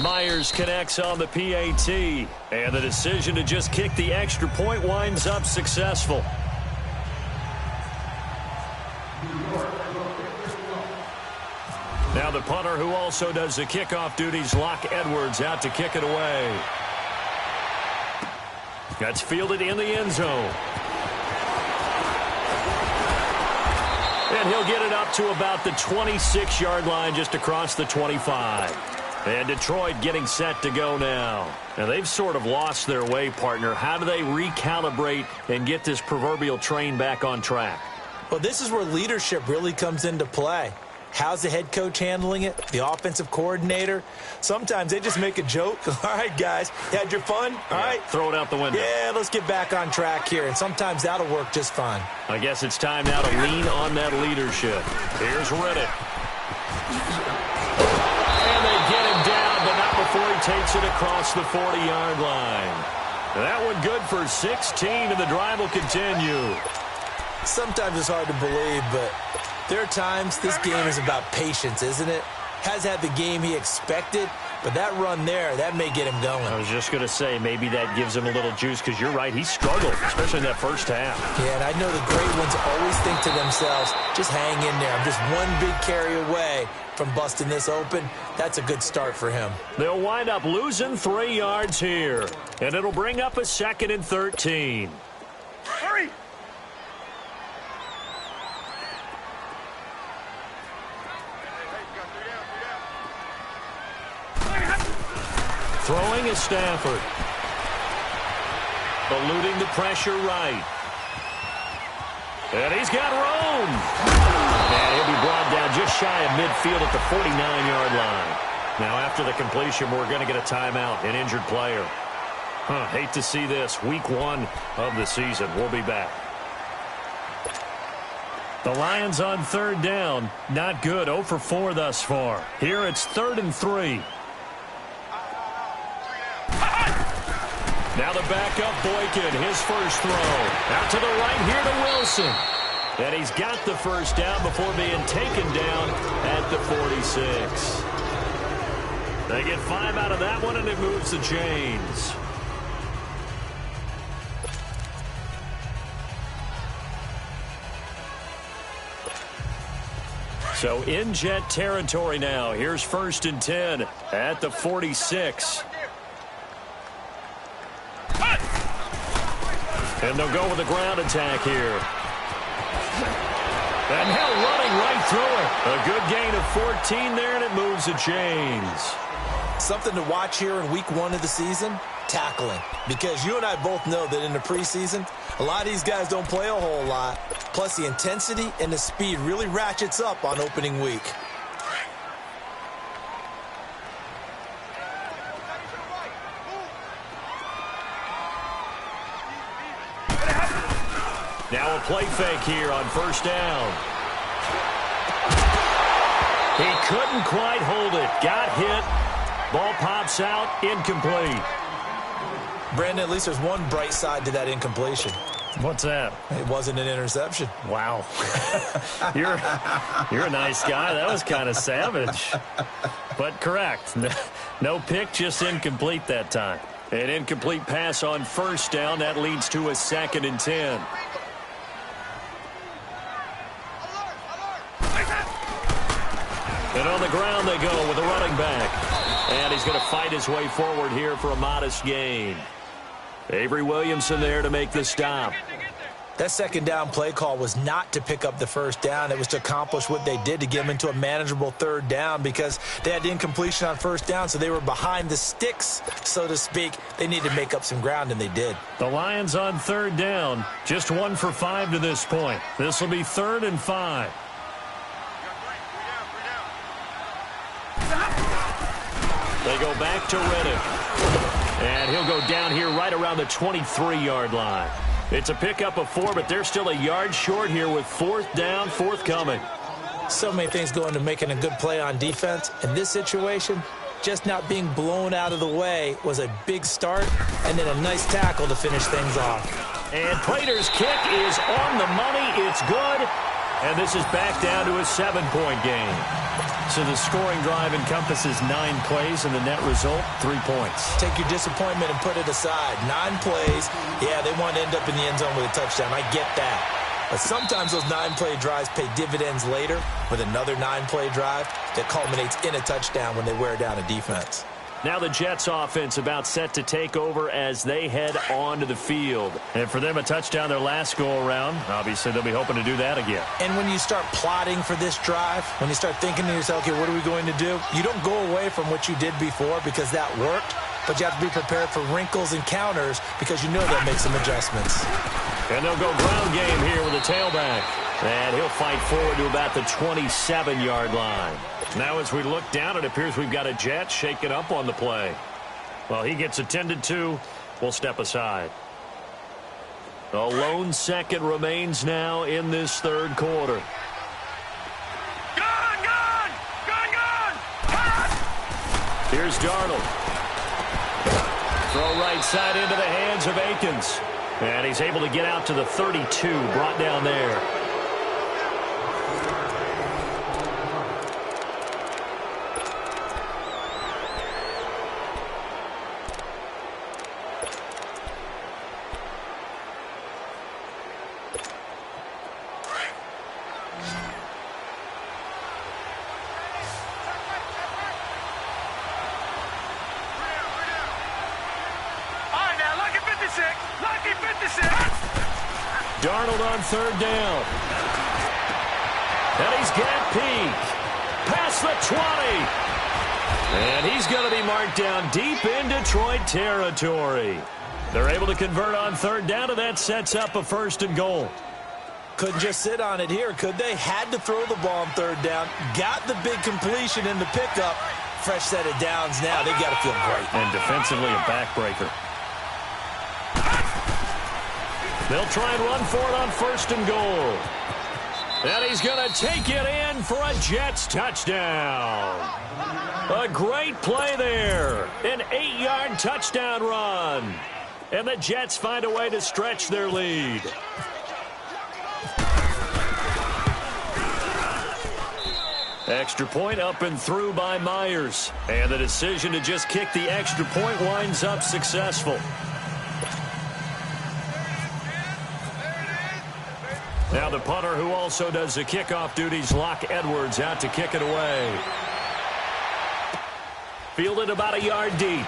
Myers connects on the PAT, and the decision to just kick the extra point winds up successful. Now the punter, who also does the kickoff duties, Locke Edwards, out to kick it away. That's fielded in the end zone. And he'll get it up to about the 26-yard line, just across the 25. And Detroit getting set to go now. Now, they've sort of lost their way, partner. How do they recalibrate and get this proverbial train back on track? Well, this is where leadership really comes into play. How's the head coach handling it? The offensive coordinator? Sometimes they just make a joke. All right, guys, you had your fun? All right. Throw it out the window. Yeah, let's get back on track here. And sometimes that'll work just fine. I guess it's time now to lean on that leadership. Here's Riddick. And they get him down, but not before he takes it across the 40-yard line. That one good for 16, and the drive will continue. Sometimes it's hard to believe, but there are times this game is about patience, isn't it? Has had the game he expected, but that run there, that may get him going. I was just going to say, maybe that gives him a little juice, because you're right, he struggled, especially in that first half. Yeah, and I know the great ones always think to themselves, just hang in there. I'm just one big carry away from busting this open. That's a good start for him. They'll wind up losing 3 yards here, and it'll bring up a 2nd and 13. Hurry! Throwing is Stafford. Eluding the pressure right. And he's got room. And he'll be brought down just shy of midfield at the 49-yard line. Now, after the completion, we're going to get a timeout, an injured player. Hate to see this. Week 1 of the season. We'll be back. The Lions on 3rd down. Not good. 0 for 4 thus far. Here it's 3rd and 3. Now the backup Boykin, his first throw. Out to the right here to Wilson. And he's got the first down before being taken down at the 46. They get 5 out of that one, and it moves the chains. So in Jet territory now. Here's 1st and 10 at the 46. And they'll go with the ground attack here. And Hill running right through it. A good gain of 14 there, and it moves the chains. Something to watch here in week 1 of the season, tackling. Because you and I both know that in the preseason, a lot of these guys don't play a whole lot. Plus, the intensity and the speed really ratchets up on opening week. Now a play fake here on 1st down. He couldn't quite hold it. Got hit. Ball pops out. Incomplete. Brandon, at least there's one bright side to that incompletion. What's that? It wasn't an interception. Wow. You're a nice guy. That was kind of savage. But correct. No pick, just incomplete that time. An incomplete pass on 1st down. That leads to a 2nd and 10. And on the ground they go with a running back. And he's going to fight his way forward here for a modest gain. Avery Williamson there to make the stop. That 2nd down play call was not to pick up the 1st down. It was to accomplish what they did to get them into a manageable 3rd down because they had the incompletion on 1st down, so they were behind the sticks, so to speak. They needed to make up some ground, and they did. The Lions on 3rd down, just 1 for 5 to this point. This will be 3rd and 5. They go back to Reddick. And he'll go down here right around the 23-yard line. It's a pickup of 4, but they're still a yard short here with 4th down, forthcoming. So many things go into making a good play on defense. In this situation, just not being blown out of the way was a big start, and then a nice tackle to finish things off. And Prater's kick is on the money. It's good. And this is back down to a 7-point game. So the scoring drive encompasses 9 plays, and the net result, 3 points. Take your disappointment and put it aside. 9 plays. Yeah, they want to end up in the end zone with a touchdown. I get that. But sometimes those 9-play drives pay dividends later with another 9-play drive that culminates in a touchdown when they wear down a defense. Now the Jets offense about set to take over as they head onto the field. And for them, a touchdown their last go-around. Obviously, they'll be hoping to do that again. And when you start plotting for this drive, when you start thinking to yourself, okay, what are we going to do? You don't go away from what you did before because that worked, but you have to be prepared for wrinkles and counters because you know they'll make some adjustments. And they'll go ground game here with a tailback. And he'll fight forward to about the 27-yard line. Now as we look down, it appears we've got a Jet shaken up on the play. Well, he gets attended to. We'll step aside. A lone second remains now in this 3rd quarter. Gone! Here's Darnold. Throw right side into the hands of Akins. And he's able to get out to the 32, brought down there. Darnold on 3rd down. And he's got Peak. Past the 20. And he's going to be marked down deep in Detroit territory. They're able to convert on 3rd down, and that sets up a 1st and goal. Couldn't just sit on it here, could they? Had to throw the ball on 3rd down. Got the big completion in the pickup. Fresh set of downs now. They got to feel great. And defensively, a backbreaker. They'll try and run for it on 1st and goal. And he's going to take it in for a Jets touchdown. A great play there. An 8-yard touchdown run. And the Jets find a way to stretch their lead. Extra point up and through by Myers. And the decision to just kick the extra point winds up successful. Now the punter, who also does the kickoff duties, Locke Edwards, out to kick it away. Fielded about a yard deep.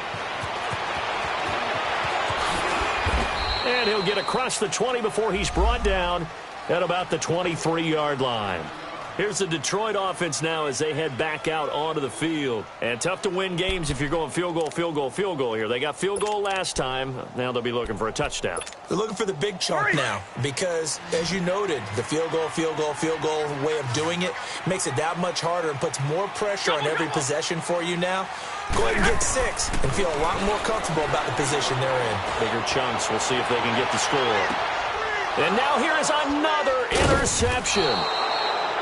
And he'll get across the 20 before he's brought down at about the 23-yard line. Here's the Detroit offense now as they head back out onto the field. And tough to win games if you're going field goal, field goal, field goal here. They got field goal last time. Now they'll be looking for a touchdown. They're looking for the big chunk now because, as you noted, the field goal way of doing it makes it that much harder and puts more pressure on every possession for you now. Go ahead and get 6 and feel a lot more comfortable about the position they're in. Bigger chunks. We'll see if they can get the score. And now here is another interception.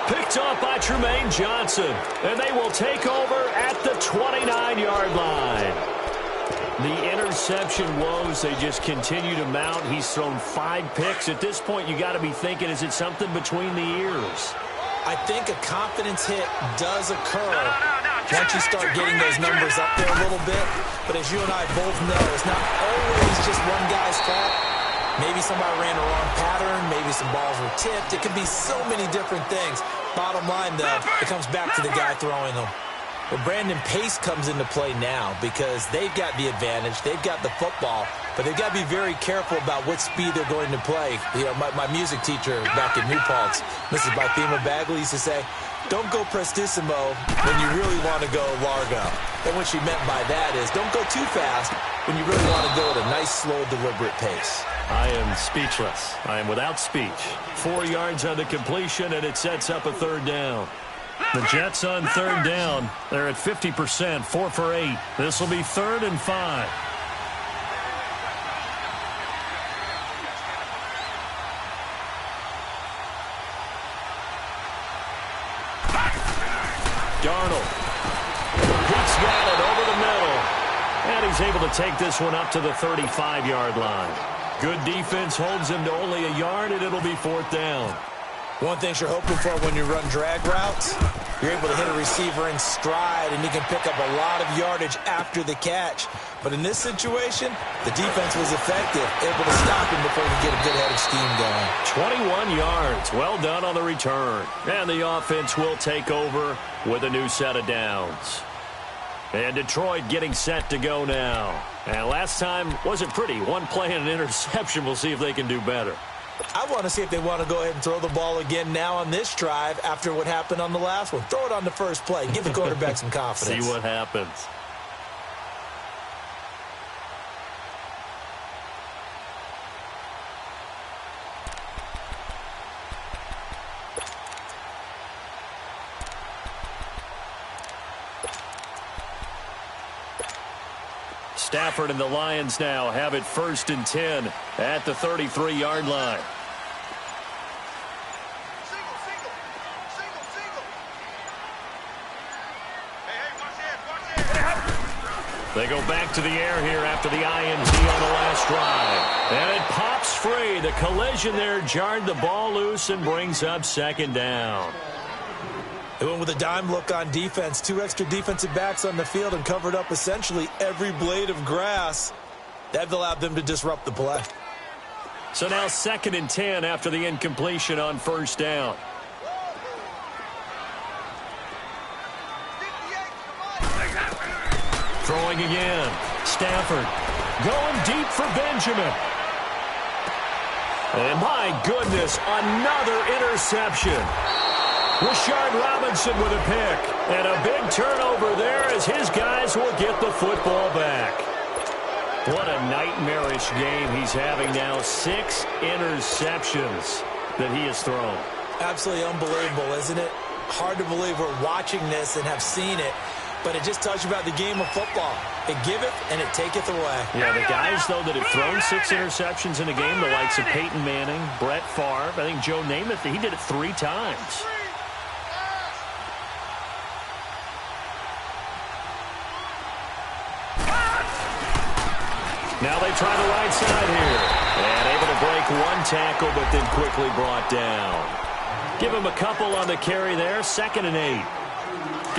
Picked off by Tremaine Johnson. And they will take over at the 29-yard line. The interception woes, they just continue to mount. He's thrown 5 picks. At this point, you got to be thinking, is it something between the ears? I think a confidence hit does occur once you start getting those numbers up there a little bit. But as you and I both know, it's not always just one guy's fault. Maybe somebody ran a wrong pattern. Maybe some balls were tipped. It could be so many different things. Bottom line, though, it comes back to the guy throwing them. But Brandon Pace comes into play now because they've got the advantage. They've got the football. But they've got to be very careful about what speed they're going to play. You know, my music teacher back in New Paltz, Mrs. Bythema Bagley, used to say, don't go prestissimo when you really want to go largo. And what she meant by that is don't go too fast when you really want to go at a nice, slow, deliberate pace. I am speechless. I am without speech. 4 yards on the completion, and it sets up a third down. The Jets on third down. They're at 50%, 4 for 8. This will be 3rd and 5. Darnold. He's got it over the middle. And he's able to take this one up to the 35-yard line. Good defense holds him to only a yard, and it'll be 4th down. One thing you're hoping for when you run drag routes, you're able to hit a receiver in stride, and he can pick up a lot of yardage after the catch. But in this situation, the defense was effective, able to stop him before he could get a good head of steam going. 21 yards. Well done on the return. And the offense will take over with a new set of downs. And Detroit getting set to go now. And last time wasn't pretty. One play and an interception. We'll see if they can do better. I want to see if they want to go ahead and throw the ball again now on this drive after what happened on the last one. Throw it on the first play. Give the quarterback some confidence. See what happens. Stafford and the Lions now have it 1st and 10 at the 33-yard line. They go back to the air here after the INT on the last drive. And it pops free. The collision there jarred the ball loose and brings up 2nd down. They went with a dime look on defense. 2 extra defensive backs on the field and covered up essentially every blade of grass. That allowed them to disrupt the play. So now 2nd and 10 after the incompletion on 1st down. Throwing again. Stafford going deep for Benjamin. And my goodness, another interception. Rashard Robinson with a pick. And a big turnover there as his guys will get the football back. What a nightmarish game he's having now. 6 interceptions that he has thrown. Absolutely unbelievable, isn't it? Hard to believe we're watching this and have seen it. But it just tells you about the game of football. It giveth and it taketh away. Yeah, the guys, though, that have thrown 6 interceptions in a game, the likes of Peyton Manning, Brett Favre, I think Joe Namath, he did it 3 times. Now Now they try the right side here. And able to break one tackle, but then quickly brought down. Give him a couple on the carry there. 2nd and 8.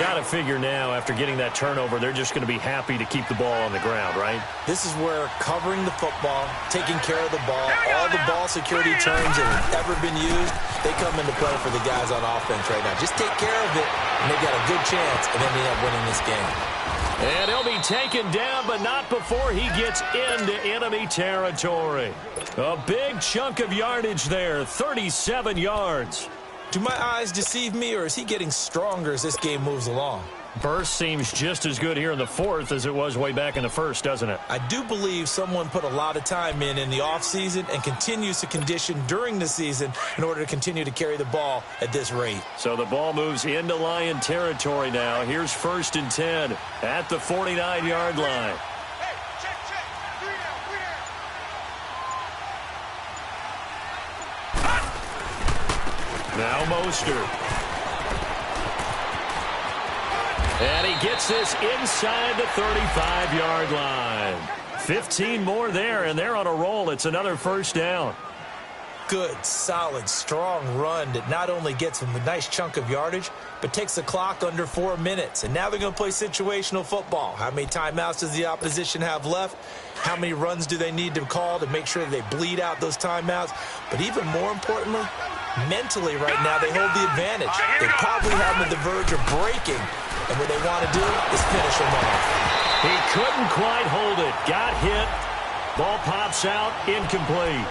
Got to figure now, after getting that turnover, they're just going to be happy to keep the ball on the ground, right? This is where covering the football, taking care of the ball, all the ball security terms that have ever been used, they come into play for the guys on offense right now. Just take care of it, and they've got a good chance of ending up winning this game. And he'll be taken down, but not before he gets into enemy territory. A big chunk of yardage there, 37 yards. Do my eyes deceive me, or is he getting stronger as this game moves along? Burst seems just as good here in the 4th as it was way back in the 1st, doesn't it? I do believe someone put a lot of time in the offseason and continues to condition during the season in order to continue to carry the ball at this rate. So the ball moves into Lion territory now. Here's 1st and 10 at the 49-yard line. Now Mostert. And he gets this inside the 35-yard line. 15 more there, and they're on a roll. It's another 1st down. Good, solid, strong run that not only gets them a nice chunk of yardage, but takes the clock under 4 minutes. And now they're going to play situational football. How many timeouts does the opposition have left? How many runs do they need to call to make sure they bleed out those timeouts? But even more importantly, mentally right now, they hold the advantage. They probably have them at the verge of breaking. And what they want to do is finish him off. He couldn't quite hold it. Got hit. Ball pops out. Incomplete.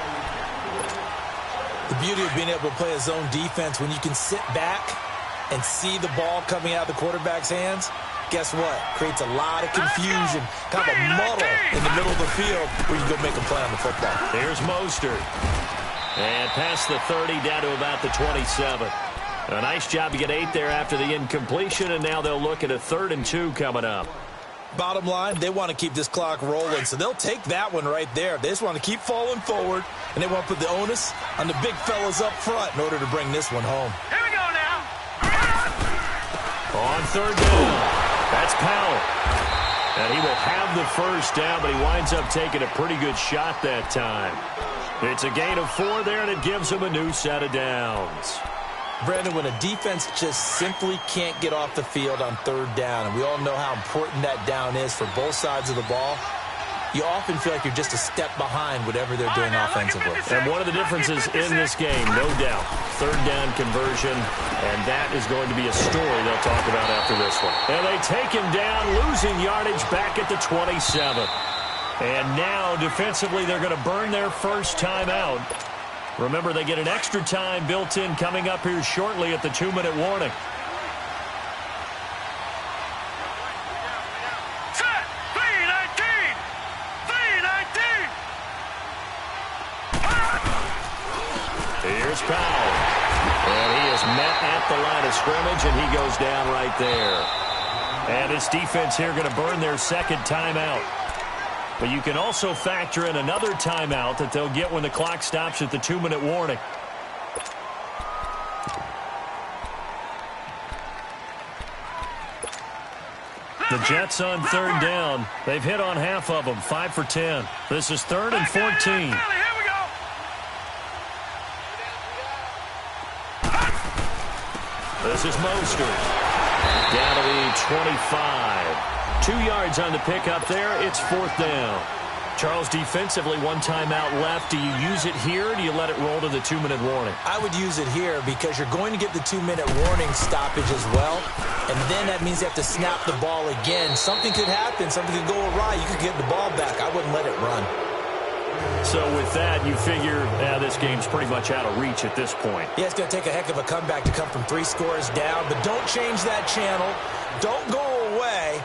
The beauty of being able to play a zone defense when you can sit back and see the ball coming out of the quarterback's hands, guess what? Creates a lot of confusion, kind of a muddle in the middle of the field where you can go make a play on the football. Here's Mostert. And past the 30 down to about the 27. A nice job to get 8 there after the incompletion, and now they'll look at a 3rd and 2 coming up. Bottom line, they want to keep this clock rolling, so they'll take that one right there. They just want to keep falling forward, and they want to put the onus on the big fellas up front in order to bring this one home. Here we go now. On 3rd down, that's Powell. And he will have the 1st down, but he winds up taking a pretty good shot that time. It's a gain of 4 there, and it gives him a new set of downs. Brandon, when a defense just simply can't get off the field on 3rd down, and we all know how important that down is for both sides of the ball, you often feel like you're just a step behind whatever they're doing offensively. And one of the differences in this game, no doubt, 3rd down conversion, and that is going to be a story they'll talk about after this one. And they take him down, losing yardage back at the 27. And now, defensively, they're going to burn their 1st time out. Remember, they get an extra time built in coming up here shortly at the 2-minute warning. Set. 3-19. 3-19. Here's Powell. And he is met at the line of scrimmage, and he goes down right there. And this defense here going to burn their 2nd timeout. But you can also factor in another timeout that they'll get when the clock stops at the 2-minute warning. The Jets on 3rd down. They've hit on half of them, 5 for 10. This is 3rd and 14. Here we go. This is Mostert. Down to the 25. 2 yards on the pickup there. It's 4th down. Charles, defensively, 1 timeout left. Do you use it here, or do you let it roll to the 2-minute warning? I would use it here because you're going to get the 2-minute warning stoppage as well. And then that means you have to snap the ball again. Something could happen. Something could go awry. You could get the ball back. I wouldn't let it run. So with that, you figure this game's pretty much out of reach at this point. Yeah, it's going to take a heck of a comeback to come from 3 scores down. But don't change that channel. Don't go away.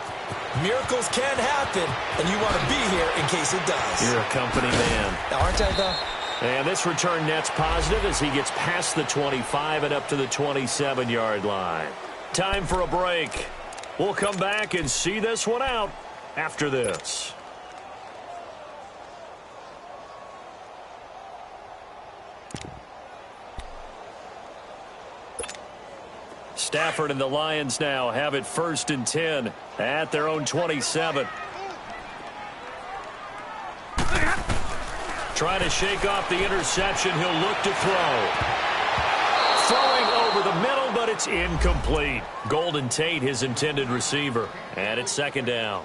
Miracles can happen, and you want to be here in case it does. You're a company man. Aren't I, though? And this return net's positive as he gets past the 25 and up to the 27-yard line. Time for a break. We'll come back and see this one out after this. Stafford and the Lions now have it 1st and 10 at their own 27. Trying to shake off the interception. He'll look to throw. Throwing over the middle, but it's incomplete. Golden Tate, his intended receiver. And it's second down.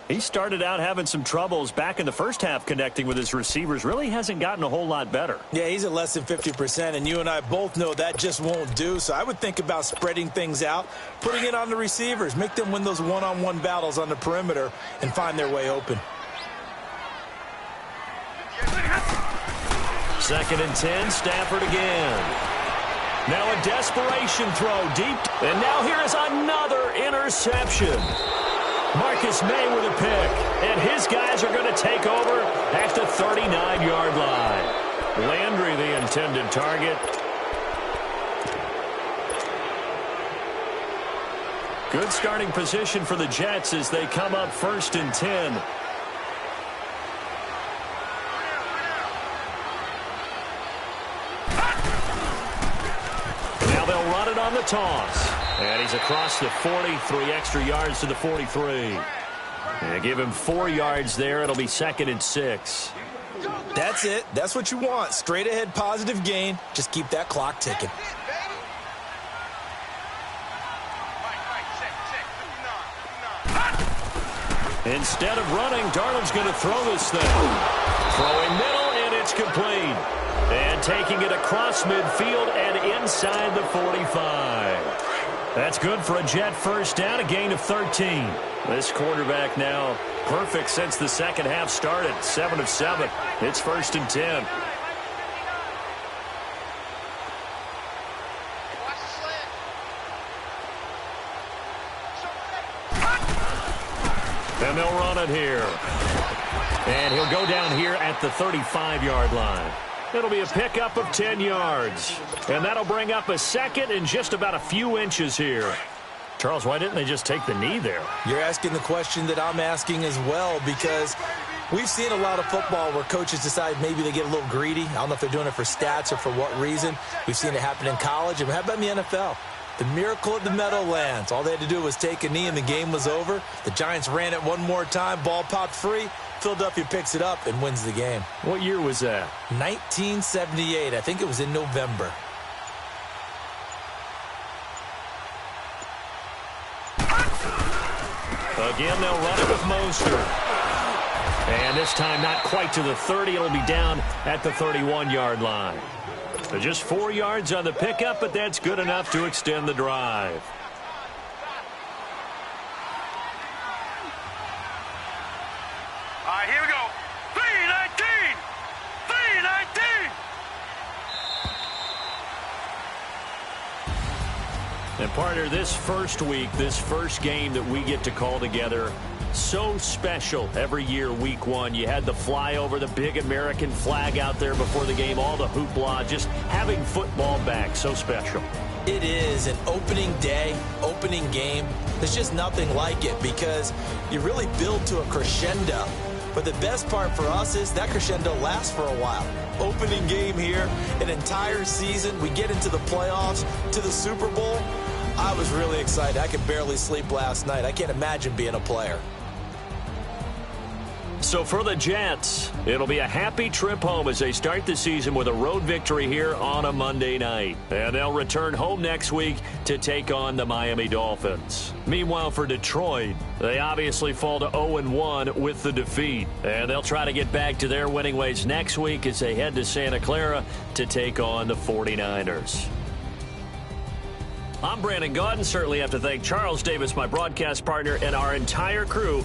He started out having some troubles back in the first half connecting with his receivers. Really hasn't gotten a whole lot better. Yeah, he's at less than 50%, and you and I both know that just won't do. So I would think about spreading things out, putting it on the receivers, make them win those one-on-one battles on the perimeter and find their way open. 2nd and 10, Stafford again. Now a desperation throw deep. And now here is another interception. Marcus May with a pick. And his guys are going to take over at the 39-yard line. Landry, the intended target. Good starting position for the Jets as they come up 1st and 10. Now they'll run it on the toss. And he's across the 40, 3 extra yards to the 43. And give him 4 yards there. It'll be 2nd and 6. That's it. That's what you want. Straight ahead positive gain. Just keep that clock ticking. Instead of running, Darnold's going to throw this thing. Throwing middle, and it's complete. And taking it across midfield and inside the 45. That's good for a Jet first down, a gain of 13. This quarterback now perfect since the second half started. 7 of 7. It's 1st and 10. And they'll run it here. And he'll go down here at the 35-yard line. It'll be a pickup of 10 yards. And that'll bring up a 2nd and just about a few inches here. Charles, why didn't they just take the knee there? You're asking the question that I'm asking as well, because we've seen a lot of football where coaches decide maybe they get a little greedy. I don't know if they're doing it for stats or for what reason. We've seen it happen in college. And how about in the NFL? The miracle of the Meadowlands. All they had to do was take a knee and the game was over. The Giants ran it one more time. Ball popped free. Philadelphia picks it up and wins the game. What year was that? 1978. I think it was in November. Again, they'll run it with Mostert. And this time not quite to the 30. It'll be down at the 31-yard line. So just 4 yards on the pickup, but that's good enough to extend the drive. All right, here we go. 3-19. 3-19. And partner, this first week, this first game that we get to call together, so special every year, week 1. You had the flyover, the big American flag out there before the game, all the hoopla, just having football back, so special. It is an opening day, opening game. There's just nothing like it because you really build to a crescendo. But the best part for us is that crescendo lasts for a while. Opening game here, an entire season. We get into the playoffs, to the Super Bowl. I was really excited. I could barely sleep last night. I can't imagine being a player. So for the Jets, it'll be a happy trip home as they start the season with a road victory here on a Monday night. And they'll return home next week to take on the Miami Dolphins. Meanwhile, for Detroit, they obviously fall to 0-1 with the defeat. And they'll try to get back to their winning ways next week as they head to Santa Clara to take on the 49ers. I'm Brandon Gaudin. Certainly have to thank Charles Davis, my broadcast partner, and our entire crew.